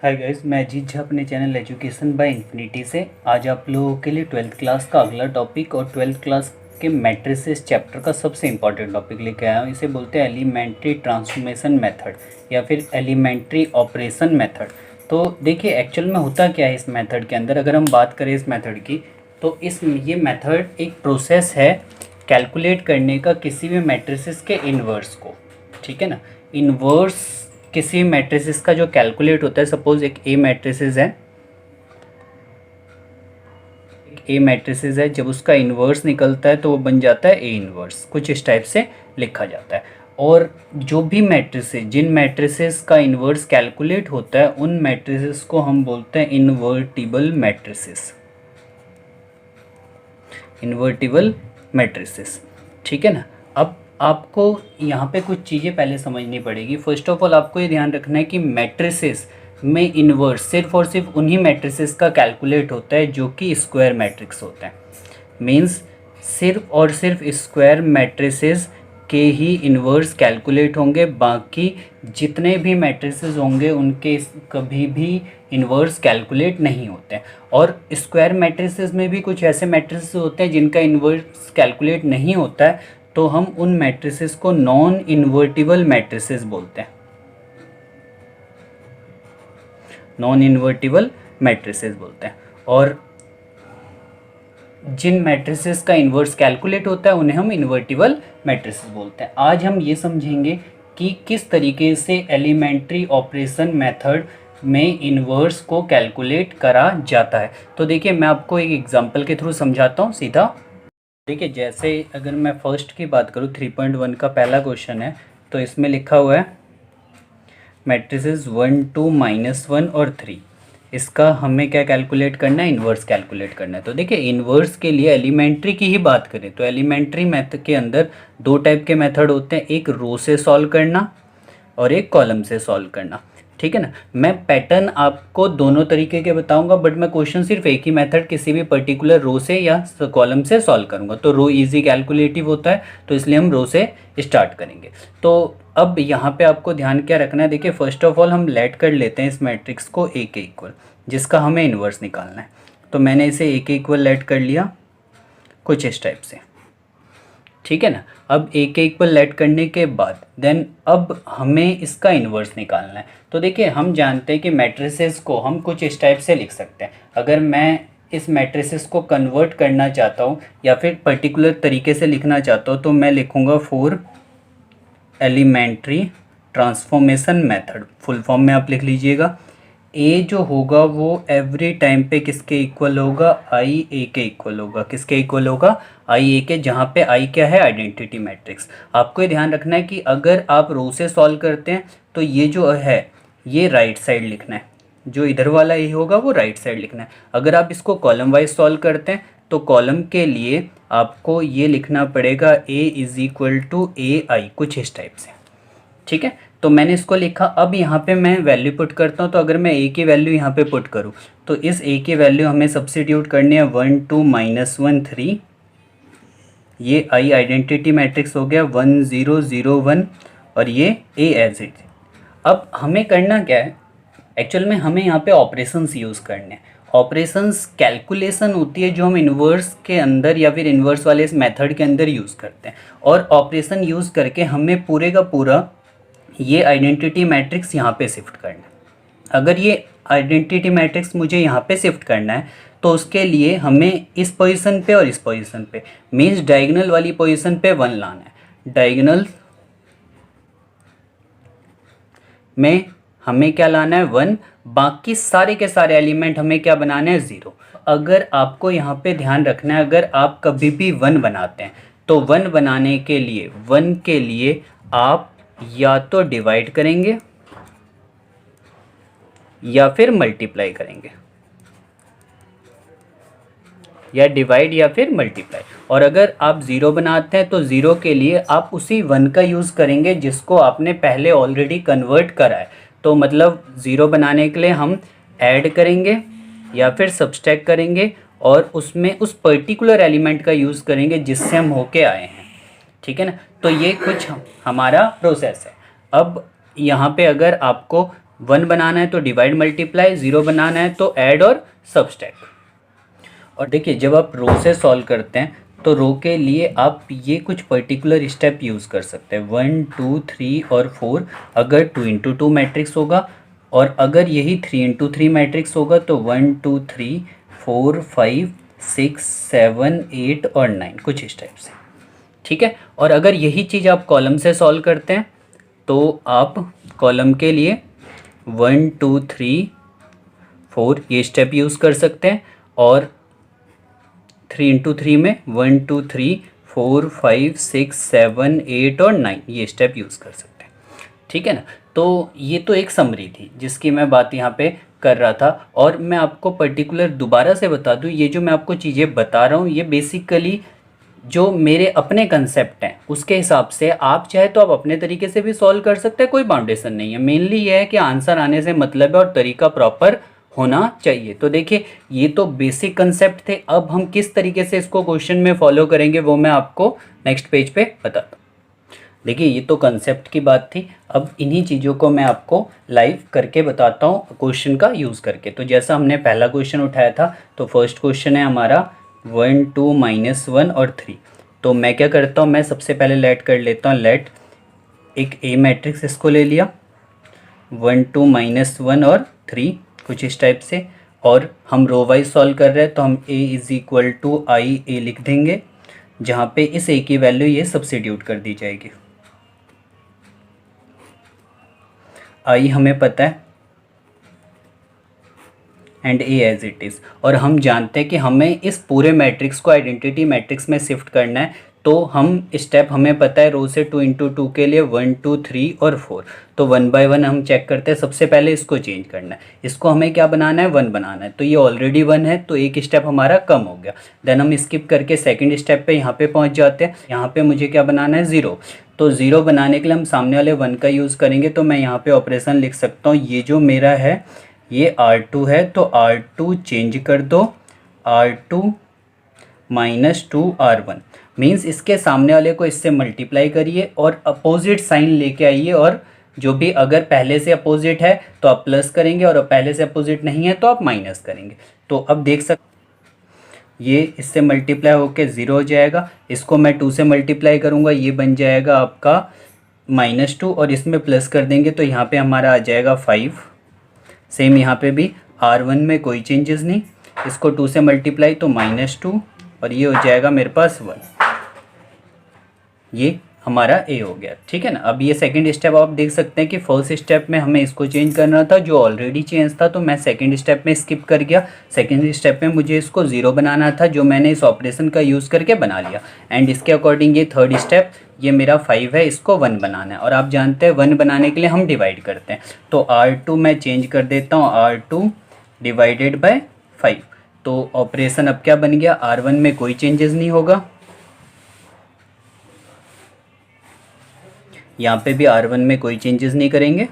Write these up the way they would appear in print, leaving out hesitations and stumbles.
Hi guys, मैं अजीत झा अपने channel education by infinity से आज आप लोगों के लिए 12th क्लास का अगला टॉपिक और 12th क्लास के मैट्रिसेस चैप्टर का सबसे इम्पॉर्टेंट टॉपिक लेके आया हूँ। इसे बोलते हैं एलिमेंट्री ट्रांसफॉर्मेशन मेथड या फिर एलिमेंट्री ऑपरेशन मेथड। तो देखिए एक्चुअल में होता क्या है इस मेथड के अंदर, अगर हम बात करें इस मेथड की तो ये मेथड एक प्रोसेस है कैलकुलेट करने का किसी भी मैट्रिसेस के इन्वर्स को। ठीक है ना, इन्वर्स किसी मैट्रिसेस का जो कैलकुलेट होता है, सपोज एक ए मैट्रिसेस है, जब उसका इन्वर्स निकलता है तो वो बन जाता है ए इन्वर्स, कुछ इस टाइप से लिखा जाता है। और जो भी मैट्रिसेस, जिन मैट्रिसेस का इन्वर्स कैलकुलेट होता है उन मैट्रिसेस को हम बोलते हैं इन्वर्टिबल मैट्रिसेस। ठीक है ना। अब आपको यहाँ पे कुछ चीज़ें पहले समझनी पड़ेगी। फर्स्ट ऑफ ऑल आपको ये ध्यान रखना है कि मैट्रिसेस में इन्वर्स सिर्फ और सिर्फ उन्हीं मैट्रिसेस का कैलकुलेट होता है जो कि स्क्वायर मैट्रिक्स होते हैं। मींस सिर्फ और सिर्फ स्क्वायर मैट्रिसेस के ही इन्वर्स कैलकुलेट होंगे, बाकी जितने भी मैट्रिसेस होंगे उनके कभी भी इन्वर्स कैलकुलेट नहीं होते हैं। और स्क्वायर मैट्रिसेस में भी कुछ ऐसे मैट्रिसेस होते हैं जिनका इन्वर्स कैलकुलेट नहीं होता है, तो हम उन मैट्रिसेस को नॉन इन्वर्टिबल मैट्रिसेस बोलते हैं। और जिन मैट्रिसेस का इन्वर्स कैलकुलेट होता है उन्हें हम इन्वर्टिबल मैट्रिसेस बोलते हैं। आज हम ये समझेंगे कि किस तरीके से एलिमेंट्री ऑपरेशन मेथड में इन्वर्स को कैलकुलेट करा जाता है। तो देखिए मैं आपको एक एग्जांपल के थ्रू समझाता हूँ सीधा। देखिए जैसे अगर मैं फर्स्ट की बात करूँ, 3.1 का पहला क्वेश्चन है, तो इसमें लिखा हुआ है मैट्रिसेस 1 2 -1 और 3। इसका हमें क्या कैलकुलेट करना है, इन्वर्स कैलकुलेट करना है। तो देखिए इन्वर्स के लिए एलिमेंट्री की ही बात करें तो एलिमेंट्री मेथड के अंदर दो टाइप के मेथड होते हैं, एक रो से सॉल्व करना और एक कॉलम से सॉल्व करना। ठीक है ना। मैं पैटर्न आपको दोनों तरीके के बताऊंगा, बट मैं क्वेश्चन सिर्फ एक ही मेथड किसी भी पर्टिकुलर रो से या कॉलम से सॉल्व करूंगा। तो रो इजी कैलकुलेटिव होता है तो इसलिए हम रो से स्टार्ट करेंगे। तो अब यहाँ पे आपको ध्यान क्या रखना है, देखिए फर्स्ट ऑफ ऑल हम लेट कर लेते हैं इस मैट्रिक्स को ए के इक्वल, जिसका हमें इन्वर्स निकालना है। तो मैंने इसे ए के इक्वल लेट कर लिया कुछ इस टाइप से। ठीक है ना। अब ए के इक्वल लेट करने के बाद देन अब हमें इसका इन्वर्स निकालना है। तो देखिए हम जानते हैं कि मैट्रिसेस को हम कुछ इस टाइप से लिख सकते हैं। अगर मैं इस मैट्रिसेस को कन्वर्ट करना चाहता हूँ या फिर पर्टिकुलर तरीके से लिखना चाहता हूँ तो मैं लिखूँगा for elementary transformation method. Full form में आप लिख लीजिएगा। ए जो होगा वो एवरी टाइम पे किसके इक्वल होगा, आई ए के इक्वल होगा। किसके इक्वल होगा, आई ए के, जहाँ पे आई क्या है, आइडेंटिटी मैट्रिक्स। आपको ये ध्यान रखना है कि अगर आप रो से सॉल्व करते हैं तो ये जो है ये राइट साइड लिखना है, जो इधर वाला ए होगा वो राइट साइड लिखना है। अगर आप इसको कॉलम वाइज सॉल्व करते हैं तो कॉलम के लिए आपको ये लिखना पड़ेगा ए इज इक्वल टू ए आई, कुछ इस टाइप से। ठीक है। तो मैंने इसको लिखा। अब यहाँ पे मैं वैल्यू पुट करता हूँ। तो अगर मैं ए की वैल्यू यहाँ पे पुट करूँ तो इस ए की वैल्यू हमें सब्स्टिट्यूट करनी है 1 2 -1 3। ये आई आइडेंटिटी मैट्रिक्स हो गया 1 0 0 1 और ये ए एज इट। अब हमें करना क्या है, एक्चुअल में हमें यहाँ पे ऑपरेशंस यूज़ करने हैं। ऑपरेशंस कैलकुलेशन होती है जो हम इन्वर्स के अंदर या फिर इन्वर्स वाले इस मेथड के अंदर यूज़ करते हैं। और ऑपरेशन यूज़ करके हमें पूरे का पूरा ये आइडेंटिटी मैट्रिक्स यहाँ पे शिफ्ट करना है। अगर ये आइडेंटिटी मैट्रिक्स मुझे यहाँ पे शिफ्ट करना है तो उसके लिए हमें इस पोजीशन पे और इस पोजीशन पे, मींस डायगोनल वाली पोजीशन पे 1 लाना है। डायगोनल में हमें क्या लाना है, 1। बाकी सारे के सारे एलिमेंट हमें क्या बनाना है, 0। अगर आपको यहाँ पे ध्यान रखना है, अगर आप कभी भी 1 बनाते हैं तो 1 बनाने के लिए 1 के लिए आप या तो डिवाइड करेंगे या फिर मल्टीप्लाई करेंगे, या डिवाइड या फिर मल्टीप्लाई। और अगर आप 0 बनाते हैं तो 0 के लिए आप उसी 1 का यूज़ करेंगे जिसको आपने पहले ऑलरेडी कन्वर्ट करा है। तो मतलब 0 बनाने के लिए हम ऐड करेंगे या फिर सब्सट्रैक्ट करेंगे और उसमें उस पर्टिकुलर एलिमेंट का यूज़ करेंगे जिससे हम होके आए हैं। ठीक है ना। तो ये कुछ हमारा प्रोसेस है। अब यहाँ पे अगर आपको 1 बनाना है तो डिवाइड मल्टीप्लाई, 0 बनाना है तो ऐड और सबस्ट्रैक्ट। और देखिए जब आप रो से सॉल्व करते हैं तो रो के लिए आप ये कुछ पर्टिकुलर स्टेप यूज़ कर सकते हैं। 1 2 3 और 4 अगर 2 इंटू 2 मैट्रिक्स होगा, और अगर यही 3 इंटू 3 मैट्रिक्स होगा तो 1 2 3 4 5 6 7 8 और 9, कुछ इस टाइप से, ठीक है। और अगर यही चीज़ आप कॉलम से सॉल्व करते हैं तो आप कॉलम के लिए 1 2 3 4 ये स्टेप यूज़ कर सकते हैं, और 3 इंटू 3 में 1 2 3 4 5 6 7 8 और 9 ये स्टेप यूज़ कर सकते हैं, ठीक है ना। तो ये तो एक समरी थी जिसकी मैं बात यहाँ पे कर रहा था। और मैं आपको पर्टिकुलर दोबारा से बता दूँ, ये जो मैं आपको चीज़ें बता रहा हूँ ये बेसिकली जो मेरे अपने कंसेप्ट हैं उसके हिसाब से, आप चाहे तो आप अपने तरीके से भी सॉल्व कर सकते हैं, कोई बाउंडेशन नहीं है। मेनली ये है कि आंसर आने से मतलब है और तरीका प्रॉपर होना चाहिए। तो देखिए ये तो बेसिक कंसेप्ट थे, अब हम किस तरीके से इसको क्वेश्चन में फॉलो करेंगे वो मैं आपको नेक्स्ट पेज पे बताता हूँ। देखिए ये तो कंसेप्ट की बात थी, अब इन्हीं चीज़ों को मैं आपको लाइव करके बताता हूँ क्वेश्चन का यूज़ करके। तो जैसा हमने पहला क्वेश्चन उठाया था, तो फर्स्ट क्वेश्चन है हमारा 1 2 -1 और 3। तो मैं क्या करता हूँ, मैं सबसे पहले लेट कर लेता हूँ, लेट एक ए मैट्रिक्स इसको ले लिया 1 2 -1 और 3 कुछ इस टाइप से, और हम रो वाइज सॉल्व कर रहे हैं तो हम a इज़ इक्वल टू आई ए लिख देंगे, जहाँ पे इस a की वैल्यू ये सब्स्टिट्यूट कर दी जाएगी। आई हमें पता है and A as it is, और हम जानते हैं कि हमें इस पूरे मैट्रिक्स को आइडेंटिटी मैट्रिक्स में शिफ्ट करना है। तो हम स्टेप हमें पता है रो से 2 इंटू 2 के लिए 1 2 3 और 4, तो 1 बाय 1 हम चेक करते हैं। सबसे पहले इसको चेंज करना है, इसको हमें क्या बनाना है, 1 बनाना है। तो ये ऑलरेडी 1 है तो एक स्टेप हमारा कम हो गया। देन हम स्किप करके सेकंड स्टेप पे यहाँ पे पहुँच जाते हैं। यहाँ पे मुझे क्या बनाना है, 0। तो 0 बनाने के लिए हम सामने वाले 1 का यूज़ करेंगे। तो मैं यहाँ पे ऑपरेशन लिख सकता हूँ, ये जो मेरा है ये R2 है तो R2 चेंज कर दो, R2 -2 R1 मीन्स इसके सामने वाले को इससे मल्टीप्लाई करिए और अपोजिट साइन लेके आइए, और जो भी अगर पहले से अपोजिट है तो आप प्लस करेंगे और पहले से अपोजिट नहीं है तो आप माइनस करेंगे। तो अब देख सकते ये इससे मल्टीप्लाई होके 0 हो जाएगा, इसको मैं 2 से मल्टीप्लाई करूँगा, ये बन जाएगा आपका -2 और इसमें प्लस कर देंगे तो यहाँ पे हमारा आ जाएगा 5। सेम यहाँ पे भी R1 में कोई चेंजेस नहीं, इसको 2 से मल्टीप्लाई तो -2 और ये हो जाएगा मेरे पास 1। ये हमारा A हो गया, ठीक है ना। अब ये सेकंड स्टेप आप देख सकते हैं कि फर्स्ट स्टेप में हमें इसको चेंज करना था जो ऑलरेडी चेंज था, तो मैं सेकंड स्टेप में स्किप कर गया। सेकंड स्टेप में मुझे इसको 0 बनाना था जो मैंने इस ऑपरेशन का यूज़ करके बना लिया। एंड इसके अकॉर्डिंग ये थर्ड स्टेप, ये मेरा 5 है, इसको 1 बनाना है। और आप जानते हैं 1 बनाने के लिए हम डिवाइड करते हैं, तो R2 मैं चेंज कर देता हूँ, R2 डिवाइडेड बाय 5। तो ऑपरेशन अब क्या बन गया, R1 में कोई चेंजेस नहीं होगा, यहाँ पे भी R1 में कोई चेंजेस नहीं करेंगे।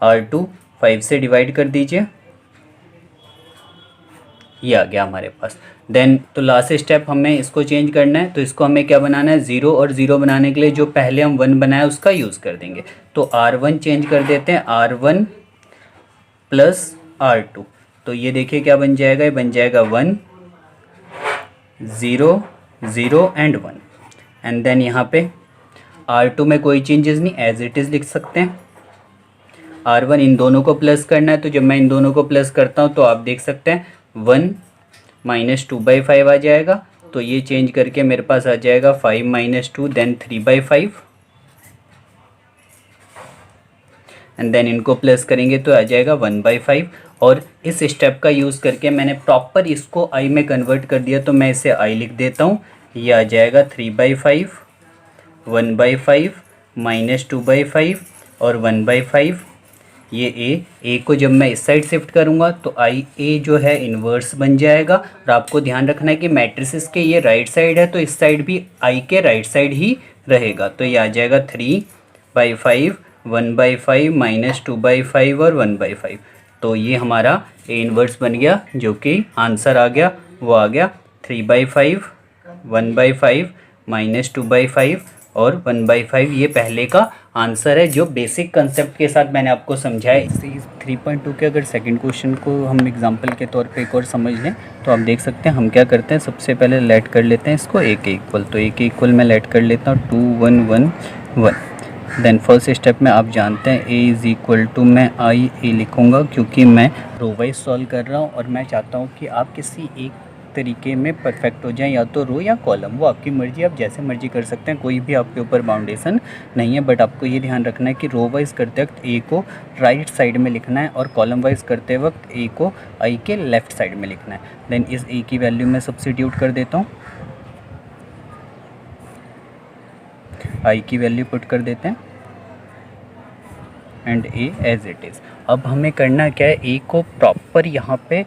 R2 5 से डिवाइड कर दीजिए, ये आ गया हमारे पास। देन तो लास्ट स्टेप हमें इसको चेंज करना है, तो इसको हमें क्या बनाना है, 0, और 0 बनाने के लिए जो पहले हम 1 बनाया उसका यूज़ कर देंगे। तो R1 चेंज कर देते हैं, R1 प्लस R2, तो ये देखिए क्या बन जाएगा, ये बन जाएगा 1 0 0 एंड 1। एंड देन यहाँ पे R2 में कोई चेंजेस नहीं, एज इट इज़ लिख सकते हैं। R1 इन दोनों को प्लस करना है, तो जब मैं इन दोनों को प्लस करता हूँ तो आप देख सकते हैं 1 -2/5 आ जाएगा। तो ये चेंज करके मेरे पास आ जाएगा 5 - 2 देन 3/5, एंड देन इनको प्लस करेंगे तो आ जाएगा 1/5। और इस स्टेप का यूज़ करके मैंने प्रॉपर इसको आई में कन्वर्ट कर दिया, तो मैं इसे आई लिख देता हूँ। ये आ जाएगा 3/5 1/5 -2/5 और 1/5। ये ए को जब मैं इस साइड शिफ्ट करूँगा तो आई ए जो है इन्वर्स बन जाएगा। और आपको ध्यान रखना है कि मैट्रिसेस के ये राइट साइड है तो इस साइड भी आई के राइट साइड ही रहेगा। तो ये आ जाएगा 3/5 1/5 -2/5 और 1/5। तो ये हमारा ए इन्वर्स बन गया, जो कि आंसर आ गया, वो आ गया 3/5 1/5 -2/5 और 1/5 ये पहले का आंसर है, जो बेसिक कंसेप्ट के साथ मैंने आपको समझाया। इसी 3.2 के अगर सेकंड क्वेश्चन को हम एग्जांपल के तौर पे एक और समझ लें तो आप देख सकते हैं हम क्या करते हैं, सबसे पहले लेट कर लेते हैं इसको ए के इक्वल। तो ए के इक्वल मैं लेट कर लेता हूँ 2 1 1 1। देन फर्स्ट स्टेप में आप जानते हैं ए इज़ इक्वल टू मैं आई ए लिखूँगा, क्योंकि मैं रो वाइज सॉल्व कर रहा हूँ और मैं चाहता हूँ कि आप किसी एक तरीके में परफेक्ट हो जाएं, या तो रो या कॉलम, वो आपकी मर्ज़ी, आप जैसे मर्जी कर सकते हैं, कोई भी आपके ऊपर बाउंडेशन नहीं है। बट आपको ये ध्यान रखना है कि रो वाइज करते वक्त ए को राइट साइड में लिखना है और कॉलम वाइज करते वक्त ए को आई के लेफ़्ट साइड में लिखना है। देन इस ए की वैल्यू में सब्स्टिट्यूट कर देता हूँ, आई की वैल्यू पुट कर देते हैं and A as it is. अब हमें करना क्या है, ए को प्रॉपर यहाँ पे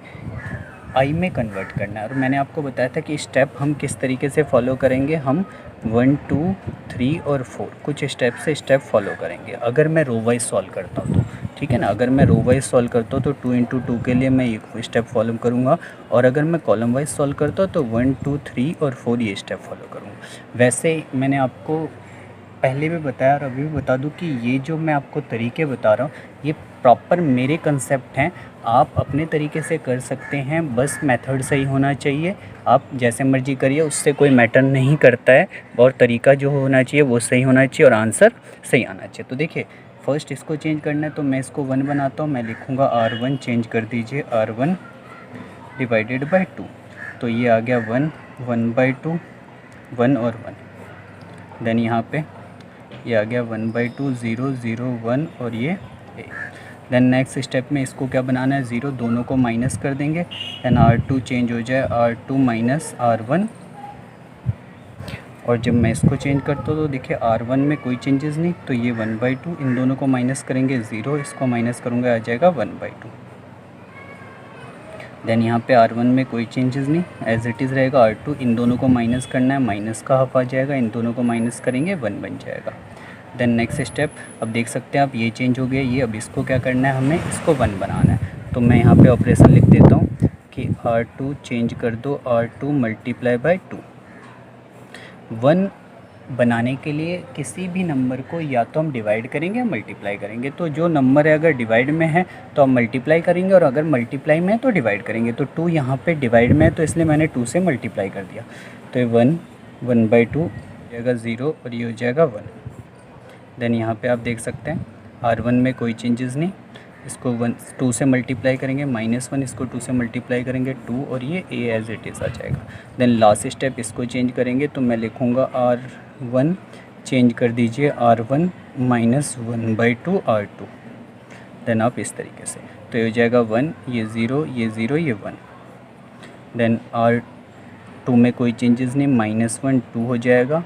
आई में कन्वर्ट करना है। और मैंने आपको बताया था कि स्टेप हम किस तरीके से फॉलो करेंगे, हम 1 2 3 और 4 कुछ स्टेप से स्टेप फॉलो करेंगे। अगर मैं रो वाइज सॉल्व करता हूँ तो ठीक है ना, अगर मैं रो वाइज सॉल्व करता हूँ तो 2 × 2 के लिए मैं एक स्टेप फॉलो करूँगा, और अगर मैं कॉलम वाइज सॉल्व करता हूँ तो 1 2 3 और 4 ये स्टेप फॉलो करूँगा। वैसे मैंने आपको पहले भी बताया और अभी भी बता दूं कि ये जो मैं आपको तरीके बता रहा हूँ ये प्रॉपर मेरे कंसेप्ट हैं, आप अपने तरीके से कर सकते हैं, बस मेथड सही होना चाहिए। आप जैसे मर्जी करिए, उससे कोई मैटर नहीं करता है, और तरीका जो होना चाहिए वो सही होना चाहिए और आंसर सही आना चाहिए। तो देखिए फर्स्ट इसको चेंज करना है, तो मैं इसको 1 बनाता हूँ, मैं लिखूँगा R1, चेंज कर दीजिए R1 डिवाइडेड बाई 2। तो ये आ गया 1 1/2 1 और 1। देन यहाँ पे ये आ गया 1/2 0 0 1 और ये ए। देन नेक्स्ट स्टेप में इसको क्या बनाना है, 0, दोनों को माइनस कर देंगे। देन R2 चेंज हो जाए R2 माइनस R1, और जब मैं इसको चेंज करता हूँ तो देखिए R1 में कोई चेंजेस नहीं, तो ये 1/2, इन दोनों को माइनस करेंगे 0, इसको माइनस करूँगा आ जाएगा 1/2। देन यहाँ पे R1 में कोई चेंजेस नहीं, एज इट इज़ रहेगा। R2 इन दोनों को माइनस करना है, माइनस का हाफ आ जाएगा, इन दोनों को माइनस करेंगे 1 बन जाएगा। देन नेक्स्ट स्टेप, अब देख सकते हैं आप ये चेंज हो गया ये, अब इसको क्या करना है, हमें इसको 1 बनाना है। तो मैं यहाँ पे ऑपरेशन लिख देता हूँ कि R2 चेंज कर दो R2 मल्टीप्लाई बाई 2। 1 बनाने के लिए किसी भी नंबर को या तो हम डिवाइड करेंगे या मल्टीप्लाई करेंगे। तो जो नंबर है अगर डिवाइड में है तो हम मल्टीप्लाई करेंगे, और अगर मल्टीप्लाई में है तो डिवाइड करेंगे। तो 2 यहाँ पे डिवाइड में है तो इसलिए मैंने 2 से मल्टीप्लाई कर दिया। तो ये 1 1/2 हो जाएगा 0 और ये हो जाएगा 1। देन यहाँ पे आप देख सकते हैं R1 में कोई चेंजेस नहीं, इसको 2 से मल्टीप्लाई करेंगे -1, इसको 2 से मल्टीप्लाई करेंगे 2 और ये ए एज इट इज़ आ जाएगा। देन लास्ट स्टेप इसको चेंज करेंगे, तो मैं लिखूँगा R1 चेंज कर दीजिए R1 माइनस 1/2 R2। देन आप इस तरीके से, तो ये हो जाएगा 1, ये 0, ये 0, ये 1। देन R2 में कोई चेंजेस नहीं, -1 2 हो जाएगा।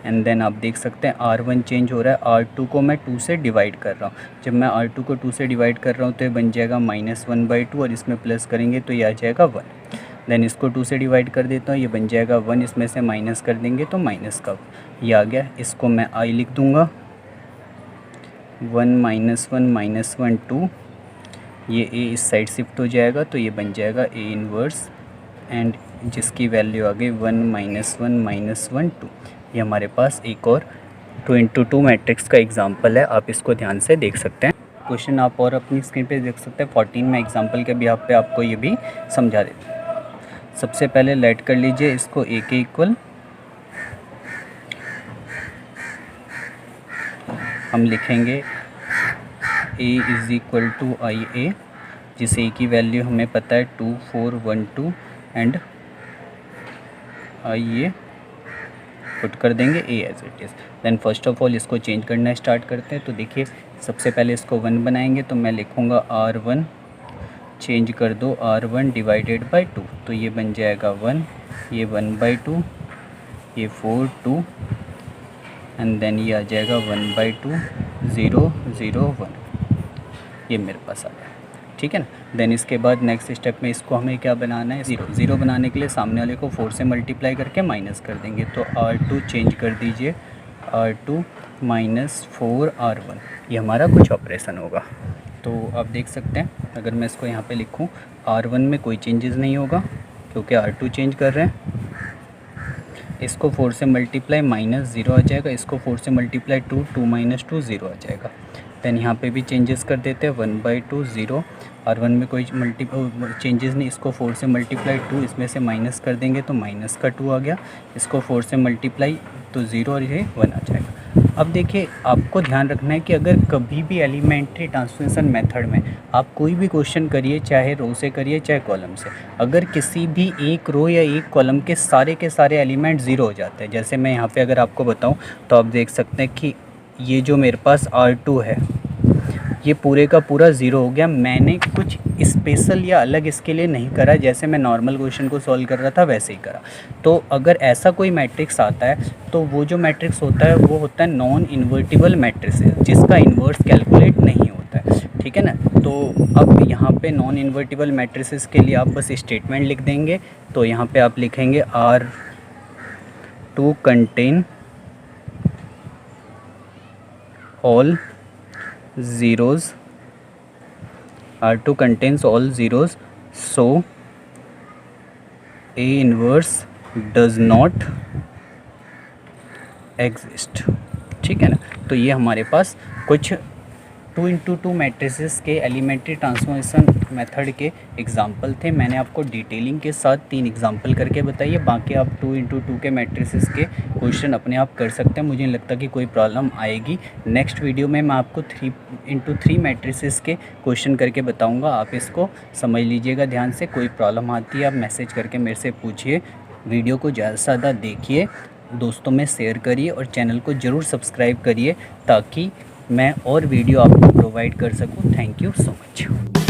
एंड देन आप देख सकते हैं R1 चेंज हो रहा है, R2 को मैं 2 से डिवाइड कर रहा हूँ। जब मैं R2 को 2 से डिवाइड कर रहा हूँ तो ये बन जाएगा -1/2, और इसमें प्लस करेंगे तो ये आ जाएगा 1। देन इसको 2 से डिवाइड कर देता हूँ, ये बन जाएगा 1, इसमें से माइनस कर देंगे तो माइनस का ये आ गया। इसको मैं I लिख दूँगा, 1 -1 -1 2, ये A इस साइड शिफ्ट हो जाएगा तो ये बन जाएगा A इनवर्स, एंड जिसकी वैल्यू आ गई 1 -1 -1 2। ये हमारे पास एक और 2 × 2 मैट्रिक्स का एग्जांपल है, आप इसको ध्यान से देख सकते हैं। क्वेश्चन आप और अपनी स्क्रीन पे देख सकते हैं 14 में एग्जांपल के भी आप पे आपको ये भी समझा देते हैं। सबसे पहले लेट कर लीजिए इसको ए के इक्वल, हम लिखेंगे ए इज़ इक्वल टू आई ए, जिस ए की वैल्यू हमें पता है 2 4 1 2, एंड आई ए पुट कर देंगे ए as it is. Then first of all इसको चेंज करना स्टार्ट करते हैं। तो देखिए सबसे पहले इसको 1 बनाएंगे, तो मैं लिखूँगा R1 चेंज कर दो R1 डिवाइडेड बाई 2। तो ये बन जाएगा 1, ये 1/2, ये 4 2, एंड देन ये आ जाएगा 1/2 0 0 1। ये मेरे पास आ गया, ठीक है ना। देन इसके बाद नेक्स्ट स्टेप में इसको हमें क्या बनाना है, 0 बनाने के लिए सामने वाले को 4 से मल्टीप्लाई करके माइनस कर देंगे। तो R2 चेंज कर दीजिए R2 माइनस 4 R1, ये हमारा कुछ ऑपरेशन होगा। तो आप देख सकते हैं अगर मैं इसको यहाँ पे लिखूँ, R1 में कोई चेंजेस नहीं होगा क्योंकि R2 चेंज कर रहे हैं। इसको 4 से मल्टीप्लाई -0 आ जाएगा, इसको 4 से मल्टीप्लाई 2, 2 - 2 0 आ जाएगा। देन यहाँ पे भी चेंजेस कर देते हैं, 1/2 0 और 1 में कोई चेंजेस नहीं, इसको 4 से मल्टीप्लाई 2, इसमें से माइनस कर देंगे तो माइनस का 2 आ गया, इसको 4 से मल्टीप्लाई तो 0 और ये 1 आ जाएगा। अब देखिए आपको ध्यान रखना है कि अगर कभी भी एलिमेंट्री ट्रांसफॉर्मेशन मेथड में आप कोई भी क्वेश्चन करिए, चाहे रो से करिए चाहे कॉलम से, अगर किसी भी एक रो या एक कॉलम के सारे एलिमेंट 0 हो जाते हैं, जैसे मैं यहाँ पे अगर आपको बताऊँ तो आप देख सकते हैं कि ये जो मेरे पास R2 है ये पूरे का पूरा 0 हो गया। मैंने कुछ स्पेशल या अलग इसके लिए नहीं करा, जैसे मैं नॉर्मल क्वेश्चन को सॉल्व कर रहा था वैसे ही करा। तो अगर ऐसा कोई मैट्रिक्स आता है तो वो जो मैट्रिक्स होता है वो होता है नॉन इन्वर्टिबल मैट्रिक्स, जिसका इन्वर्स कैलकुलेट नहीं होता है, ठीक है ना। तो अब यहाँ पे नॉन इन्वर्टिबल मैट्रिसेस के लिए आप बस स्टेटमेंट लिख देंगे। तो यहाँ पे आप लिखेंगे R2 contain all zeros, R2 contains all zeros, so A inverse does not exist, ठीक है ना। तो ये हमारे पास कुछ 2x2 मैट्रिसेस के एलिमेंट्री ट्रांसफॉर्मेशन मेथड के एग्जाम्पल थे। मैंने आपको डिटेलिंग के साथ 3 एग्जाम्पल करके बताइए, बाकी आप 2x2 के मैट्रिसेस के क्वेश्चन अपने आप कर सकते हैं, मुझे नहीं लगता कि कोई प्रॉब्लम आएगी। नेक्स्ट वीडियो में मैं आपको 3x3 मैट्रिसेस के क्वेश्चन करके बताऊंगा, आप इसको समझ लीजिएगा ध्यान से। कोई प्रॉब्लम आती है आप मैसेज करके मेरे से पूछिए। वीडियो को ज़्यादा से ज़्यादा देखिए, दोस्तों में शेयर करिए और चैनल को ज़रूर सब्सक्राइब करिए ताकि मैं और वीडियो आपको प्रोवाइड कर सकूं। Thank you so much.